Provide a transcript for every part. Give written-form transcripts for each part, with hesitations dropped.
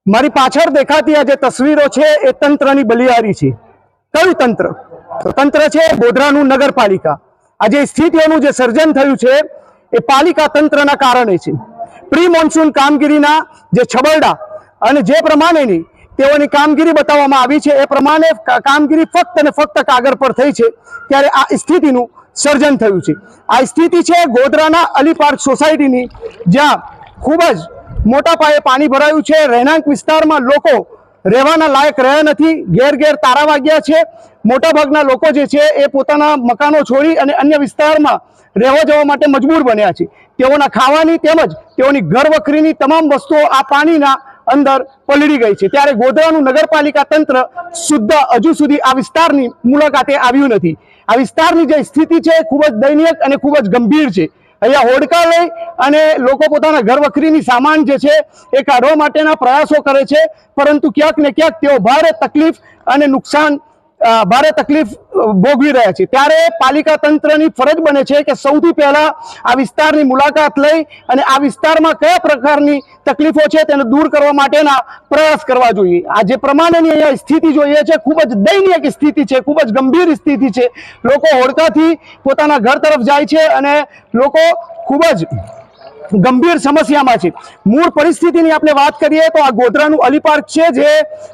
મારી પાછળ દેખાતી આ જે તસવીરો છે એ તંત્રની બલિહારી છે। કયું તંત્ર? તંત્ર છે ગોધરાનું નગરપાલિકા। આ જે સ્થિતિઓનું જે સર્જન થયું છે એ પાલિકા તંત્રના કારણે છે। પ્રી મોન્સૂન કામગીરીના જે છબરડા અને જે પ્રમાણેની તેઓની કામગીરી બતાવવામાં આવી છે એ પ્રમાણે કામગીરી ફક્ત અને ફક્ત કાગળ પર થઈ છે, ત્યારે આ સ્થિતિનું સર્જન થયું છે। આ સ્થિતિ છે ગોધરાના અલી પાર્ક સોસાયટીની, જ્યાં ખૂબ જ મોટા પાયે પાણી ભરાયું છે। રહેણાંક વિસ્તારમાં લોકો રહેવાના લાયક રહ્યા નથી। ઘેર ઘેર તારા વાગ્યા છે। મોટાભાગના લોકો જે છે એ પોતાના મકાનો છોડી અને અન્ય વિસ્તારમાં રહેવા જવા માટે મજબૂર બન્યા છે। તેઓના ખાવાની તેમજ તેઓની ઘર વખરીની તમામ વસ્તુઓ આ પાણીના અંદર પલળી ગઈ છે। ત્યારે ગોધરાનું નગરપાલિકા તંત્ર હજુ સુધી આ વિસ્તારની મુલાકાતે આવ્યું નથી। આ વિસ્તારની જે સ્થિતિ છે ખૂબ જ દયનીય અને ખૂબ જ ગંભીર છે। અહીંયા હોડકા લઈ અને લોકો પોતાના ઘર વખરીની સામાન જે છે એ કાઢવા માટેના પ્રયાસો કરે છે, પરંતુ ક્યાંક ને ક્યાંક તેઓ ભારે તકલીફ અને નુકસાન ભારે તકલીફ ભોગવી રહ્યા છે। ત્યારે પાલિકા તંત્રની ફરજ બને છે કે સૌથી પહેલા આ વિસ્તારની મુલાકાત લઈ અને આ વિસ્તારમાં કયા પ્રકારની તકલીફો છે તેને દૂર કરવા માટેના પ્રયાસ કરવા જોઈએ। આ જે પ્રમાણેની અહીંયા સ્થિતિ જોઈએ છે ખૂબ જ દયનીય સ્થિતિ છે, ખૂબ જ ગંભીર સ્થિતિ છે। લોકો હોડકાથી પોતાના ઘર તરફ જાય છે અને લોકો ખૂબ જ ગંભીર સમસ્યામાં છે। મૂળ પરિસ્થિતિની આપણે વાત કરીએ તો આ ગોધરાનું અલી પાર્ક છે, જે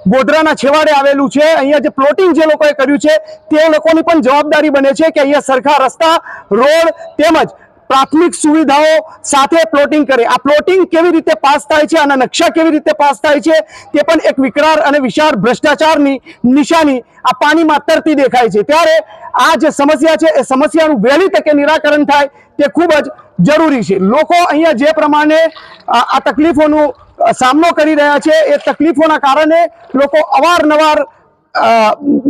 ગોધરાના છેવાડે આવેલું છે। અહીંયા જે પ્લોટિંગ જે લોકોએ કર્યું છે તે લોકોની પણ જવાબદારી બને છે કે અહીંયા સરખા રસ્તા, રોડ તેમજ પ્રાથમિક સુવિધાઓ સાથે પ્લોટિંગ કરે। આ પ્લોટિંગ કેવી રીતે પાસ થાય છે, આના નકશા કેવી રીતે પાસ થાય છે તે પણ એક વિકરાળ અને વિશાળ ભ્રષ્ટાચારની નિશાની આ પાણીમાં તરતી દેખાય છે। ત્યારે આ જે સમસ્યા છે એ સમસ્યાનું વહેલી તકે નિરાકરણ થાય તે ખૂબ જ જરૂરી છે। લોકો અહીંયા જે પ્રમાણે આ તકલીફોનો સામનો કરી રહ્યા છે એ તકલીફોના કારણે લોકો અવારનવાર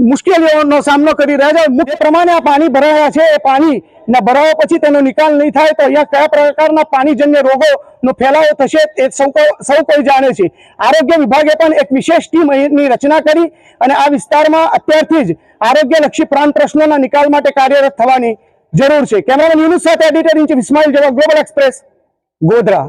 મુશ્કેલીઓનો સામનો કરી રહ્યા છે। જે પ્રમાણે આ પાણી ભરાયા છે એ પાણીના ભરાવા પછી તેનો નિકાલ નહીં થાય તો અહીંયા કયા પ્રકારના પાણીજન્ય રોગોનો ફેલાવો થશે એ સૌ કોઈ જાણે છે। આરોગ્ય વિભાગે પણ એક વિશેષ ટીમની રચના કરી અને આ વિસ્તારમાં અત્યારથી જ આરોગ્યલક્ષી પ્રાણ પ્રશ્નોના નિકાલ માટે કાર્યરત થવાની જરૂર છે। કેમેરામેન યુનુસ સાથે એડિટર ઇન ચીફ ઇસ્માઇલ જવા, ગ્લોબલ એક્સપ્રેસ, ગોધરા।